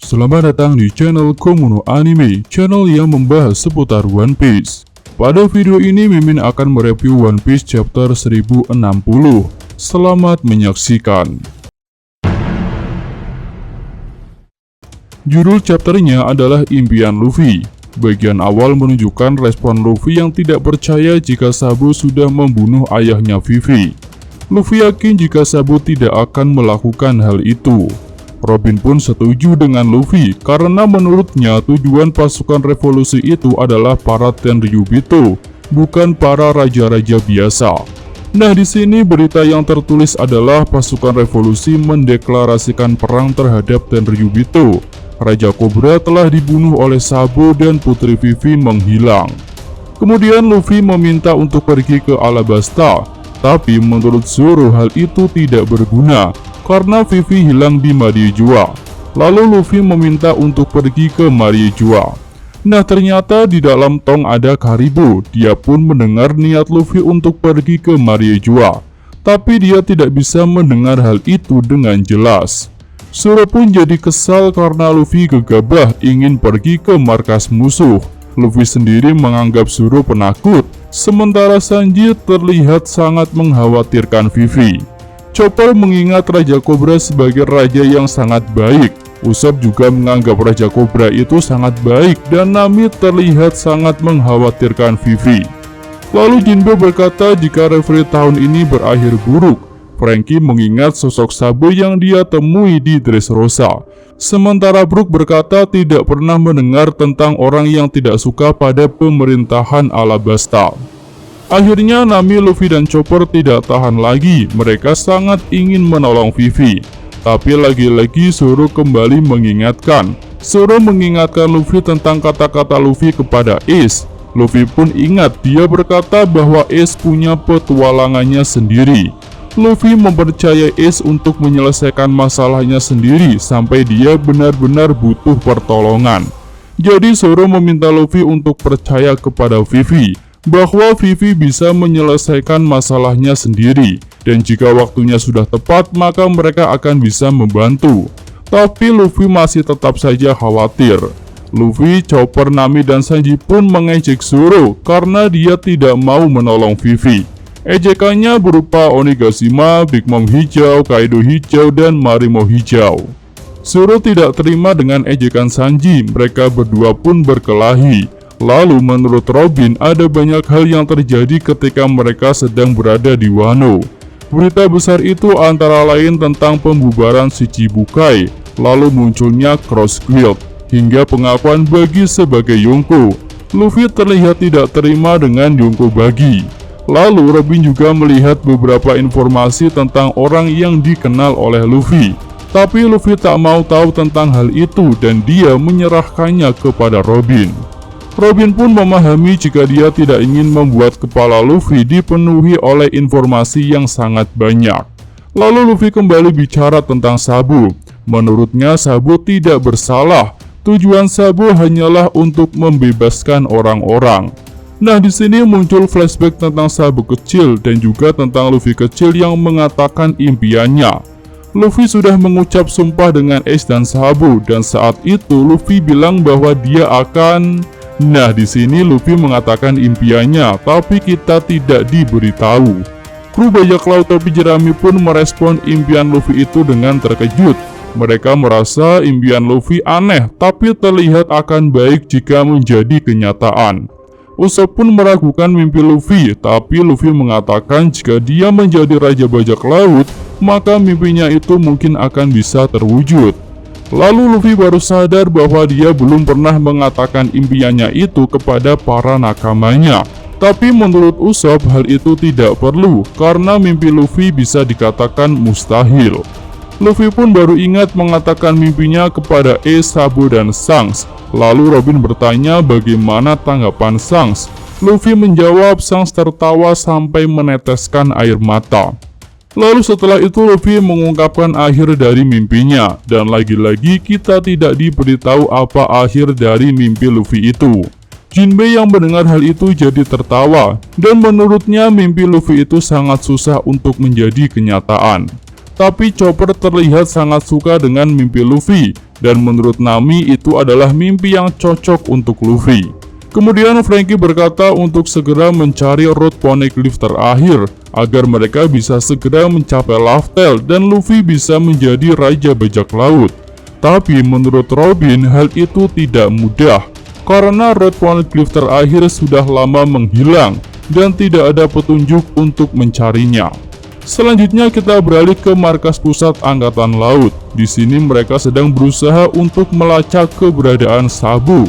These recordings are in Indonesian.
Selamat datang di channel Komuno Anime, channel yang membahas seputar One Piece. Pada video ini Mimin akan mereview One Piece chapter 1060. Selamat menyaksikan. Judul chapternya adalah Impian Luffy. Bagian awal menunjukkan respon Luffy yang tidak percaya jika Sabo sudah membunuh ayahnya Vivi. Luffy yakin jika Sabo tidak akan melakukan hal itu. Robin pun setuju dengan Luffy karena menurutnya tujuan pasukan revolusi itu adalah para Tenryubito, bukan para raja-raja biasa. Nah, di sini berita yang tertulis adalah pasukan revolusi mendeklarasikan perang terhadap Tenryubito. Raja Cobra telah dibunuh oleh Sabo dan Putri Vivi menghilang. Kemudian Luffy meminta untuk pergi ke Alabasta, tapi menurut Zoro hal itu tidak berguna karena Vivi hilang di Mariejua. Lalu Luffy meminta untuk pergi ke Mariejua. Nah, ternyata di dalam tong ada Karibo. Dia pun mendengar niat Luffy untuk pergi ke Mariejua, tapi dia tidak bisa mendengar hal itu dengan jelas. Zoro pun jadi kesal karena Luffy gegabah ingin pergi ke markas musuh. Luffy sendiri menganggap Zoro penakut, sementara Sanji terlihat sangat mengkhawatirkan Vivi. Chopper mengingat Raja Cobra sebagai raja yang sangat baik. Usopp juga menganggap Raja Cobra itu sangat baik dan Nami terlihat sangat mengkhawatirkan Vivi. Lalu Jinbe berkata jika reverie tahun ini berakhir buruk. Franky mengingat sosok Sabo yang dia temui di Dressrosa. Sementara Brook berkata tidak pernah mendengar tentang orang yang tidak suka pada pemerintahan Alabasta. Akhirnya Nami, Luffy, dan Chopper tidak tahan lagi. Mereka sangat ingin menolong Vivi. Tapi lagi-lagi Zoro kembali mengingatkan. Zoro mengingatkan Luffy tentang kata-kata Luffy kepada Ace. Luffy pun ingat dia berkata bahwa Ace punya petualangannya sendiri. Luffy mempercayai Ace untuk menyelesaikan masalahnya sendiri sampai dia benar-benar butuh pertolongan. Jadi Zoro meminta Luffy untuk percaya kepada Vivi bahwa Vivi bisa menyelesaikan masalahnya sendiri, dan jika waktunya sudah tepat maka mereka akan bisa membantu. Tapi Luffy masih tetap saja khawatir. Luffy, Chopper, Nami, dan Sanji pun mengejek Zoro karena dia tidak mau menolong Vivi. Ejekannya berupa Onigashima, Big Mom hijau, Kaido hijau, dan Marimo hijau. Zoro tidak terima dengan ejekan Sanji, mereka berdua pun berkelahi. Lalu menurut Robin, ada banyak hal yang terjadi ketika mereka sedang berada di Wano. Berita besar itu antara lain tentang pembubaran Shichibukai, lalu munculnya Cross Guild, hingga pengakuan Buggy sebagai Yonko. Luffy terlihat tidak terima dengan Yonko Buggy. Lalu Robin juga melihat beberapa informasi tentang orang yang dikenal oleh Luffy. Tapi Luffy tak mau tahu tentang hal itu dan dia menyerahkannya kepada Robin. Robin pun memahami jika dia tidak ingin membuat kepala Luffy dipenuhi oleh informasi yang sangat banyak. Lalu Luffy kembali bicara tentang Sabo. Menurutnya Sabo tidak bersalah. Tujuan Sabo hanyalah untuk membebaskan orang-orang. Nah, di sini muncul flashback tentang Sabo kecil dan juga tentang Luffy kecil yang mengatakan impiannya. Luffy sudah mengucap sumpah dengan Ace dan Sabo dan saat itu Luffy bilang bahwa dia akan... Nah, di sini Luffy mengatakan impiannya, tapi kita tidak diberitahu. Kru bajak laut topi jerami pun merespon impian Luffy itu dengan terkejut. Mereka merasa impian Luffy aneh, tapi terlihat akan baik jika menjadi kenyataan. Usopp pun meragukan mimpi Luffy, tapi Luffy mengatakan jika dia menjadi raja bajak laut, maka mimpinya itu mungkin akan bisa terwujud. Lalu Luffy baru sadar bahwa dia belum pernah mengatakan impiannya itu kepada para nakamanya. Tapi menurut Usopp hal itu tidak perlu, karena mimpi Luffy bisa dikatakan mustahil. Luffy pun baru ingat mengatakan mimpinya kepada Ace, Sabo, dan Shanks. Lalu Robin bertanya bagaimana tanggapan Shanks. Luffy menjawab Shanks tertawa sampai meneteskan air mata. Lalu setelah itu Luffy mengungkapkan akhir dari mimpinya, dan lagi-lagi kita tidak diberitahu apa akhir dari mimpi Luffy itu. Jinbe yang mendengar hal itu jadi tertawa, dan menurutnya mimpi Luffy itu sangat susah untuk menjadi kenyataan. Tapi Chopper terlihat sangat suka dengan mimpi Luffy, dan menurut Nami itu adalah mimpi yang cocok untuk Luffy. Kemudian Franky berkata untuk segera mencari Road Poneglyph terakhir, agar mereka bisa segera mencapai Laugh Tale dan Luffy bisa menjadi Raja Bajak Laut. Tapi menurut Robin, hal itu tidak mudah, karena Road Poneglyph terakhir sudah lama menghilang dan tidak ada petunjuk untuk mencarinya. Selanjutnya kita beralih ke markas pusat Angkatan Laut. Di sini mereka sedang berusaha untuk melacak keberadaan Sabo.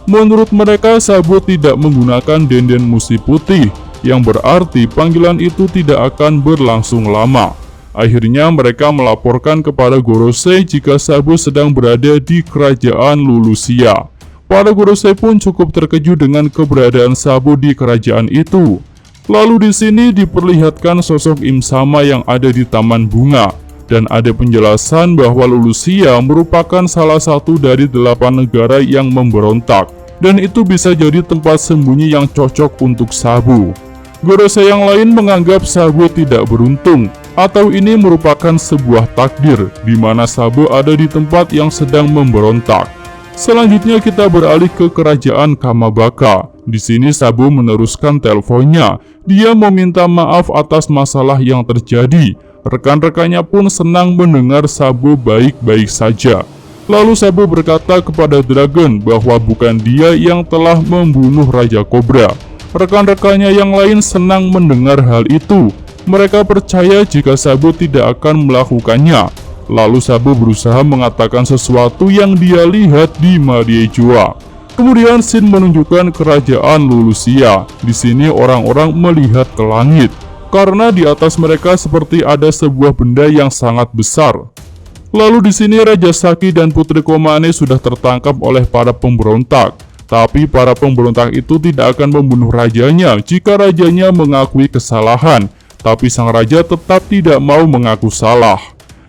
Menurut mereka, Sabo tidak menggunakan denden musi putih, yang berarti panggilan itu tidak akan berlangsung lama. Akhirnya mereka melaporkan kepada Gorosei jika Sabo sedang berada di kerajaan Lulusia. Para Gorosei pun cukup terkejut dengan keberadaan Sabo di kerajaan itu. Lalu di sini diperlihatkan sosok Im Sama yang ada di taman bunga, dan ada penjelasan bahwa Lulusia merupakan salah satu dari 8 negara yang memberontak, dan itu bisa jadi tempat sembunyi yang cocok untuk Sabo. Gorosei yang lain menganggap Sabo tidak beruntung, atau ini merupakan sebuah takdir, di mana Sabo ada di tempat yang sedang memberontak. Selanjutnya kita beralih ke kerajaan Kamabaka. Di sini Sabo meneruskan teleponnya. Dia meminta maaf atas masalah yang terjadi. Rekan-rekannya pun senang mendengar Sabo baik-baik saja. Lalu Sabo berkata kepada Dragon bahwa bukan dia yang telah membunuh Raja Cobra. Rekan-rekannya yang lain senang mendengar hal itu. Mereka percaya jika Sabo tidak akan melakukannya. Lalu Sabo berusaha mengatakan sesuatu yang dia lihat di Madiejoa. Kemudian Shin menunjukkan kerajaan Lulusia. Di sini orang-orang melihat ke langit, karena di atas mereka seperti ada sebuah benda yang sangat besar. Lalu di sini Raja Saki dan Putri Komane sudah tertangkap oleh para pemberontak. Tapi para pemberontak itu tidak akan membunuh rajanya jika rajanya mengakui kesalahan. Tapi sang raja tetap tidak mau mengaku salah.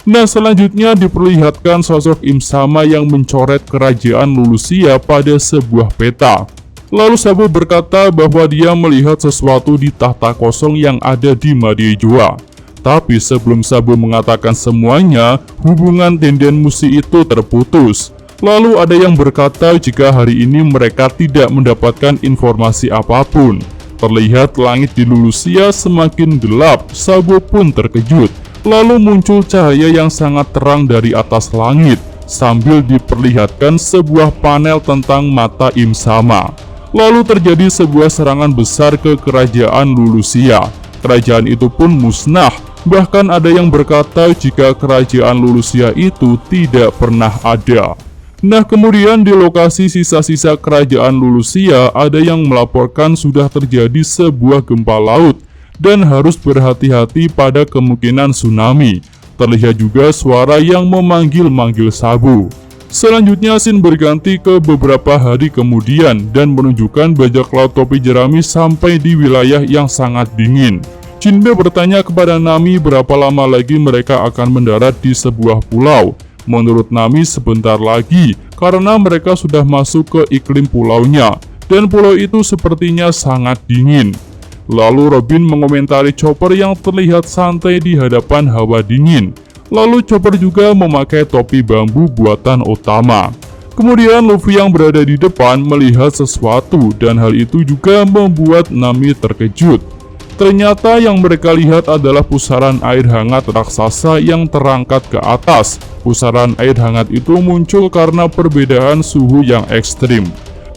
Nah, selanjutnya diperlihatkan sosok Im Sama yang mencoret kerajaan Lulusia pada sebuah peta. Lalu Sabo berkata bahwa dia melihat sesuatu di tahta kosong yang ada di Madiejoa. Tapi sebelum Sabo mengatakan semuanya, hubungan denden musi itu terputus. Lalu ada yang berkata jika hari ini mereka tidak mendapatkan informasi apapun. Terlihat langit di Lulusia semakin gelap. Sabo pun terkejut. Lalu muncul cahaya yang sangat terang dari atas langit, sambil diperlihatkan sebuah panel tentang mata Im Sama. Lalu terjadi sebuah serangan besar ke kerajaan Lulusia. Kerajaan itu pun musnah, bahkan ada yang berkata jika kerajaan Lulusia itu tidak pernah ada. Nah, kemudian di lokasi sisa-sisa kerajaan Lulusia ada yang melaporkan sudah terjadi sebuah gempa laut, dan harus berhati-hati pada kemungkinan tsunami. Terlihat juga suara yang memanggil-manggil Sabo. Selanjutnya Shin berganti ke beberapa hari kemudian dan menunjukkan bajak laut topi jerami sampai di wilayah yang sangat dingin. Jinbe bertanya kepada Nami berapa lama lagi mereka akan mendarat di sebuah pulau. Menurut Nami sebentar lagi, karena mereka sudah masuk ke iklim pulaunya, dan pulau itu sepertinya sangat dingin. Lalu Robin mengomentari Chopper yang terlihat santai di hadapan hawa dingin. Lalu Chopper juga memakai topi bambu buatan Otama. Kemudian Luffy yang berada di depan melihat sesuatu, dan hal itu juga membuat Nami terkejut. Ternyata yang mereka lihat adalah pusaran air hangat raksasa yang terangkat ke atas. Pusaran air hangat itu muncul karena perbedaan suhu yang ekstrim.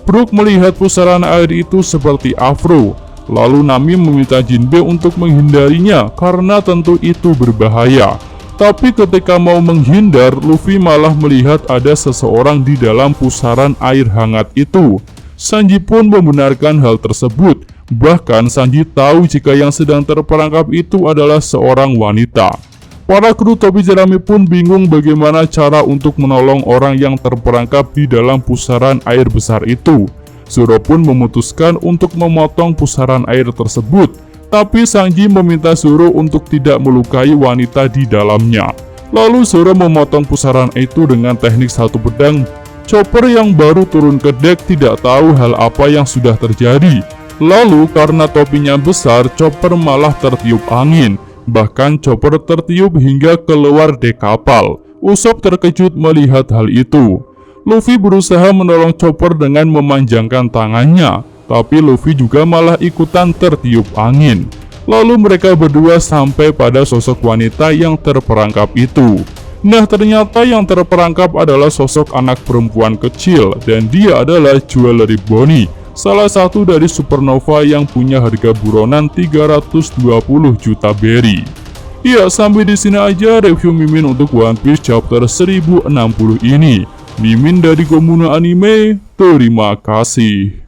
Brook melihat pusaran air itu seperti afro. Lalu Nami meminta Jinbe untuk menghindarinya karena tentu itu berbahaya. Tapi ketika mau menghindar, Luffy malah melihat ada seseorang di dalam pusaran air hangat itu. Sanji pun membenarkan hal tersebut. Bahkan Sanji tahu jika yang sedang terperangkap itu adalah seorang wanita. Para kru topi jerami pun bingung bagaimana cara untuk menolong orang yang terperangkap di dalam pusaran air besar itu. Zoro pun memutuskan untuk memotong pusaran air tersebut, tapi Sanji meminta Zoro untuk tidak melukai wanita di dalamnya. Lalu Zoro memotong pusaran itu dengan teknik satu pedang Chopper yang baru turun ke dek tidak tahu hal apa yang sudah terjadi. Lalu karena topinya besar, Chopper malah tertiup angin. Bahkan Chopper tertiup hingga keluar dek kapal. Usopp terkejut melihat hal itu. Luffy berusaha menolong Chopper dengan memanjangkan tangannya, tapi Luffy juga malah ikutan tertiup angin. Lalu mereka berdua sampai pada sosok wanita yang terperangkap itu. Nah, ternyata yang terperangkap adalah sosok anak perempuan kecil, dan dia adalah Jewelry Bonnie, salah satu dari supernova yang punya harga buronan 320 juta berry. Ya, sampai di sini aja review Mimin untuk One Piece chapter 1060 ini. Mimin dari Komuno Anime, terima kasih.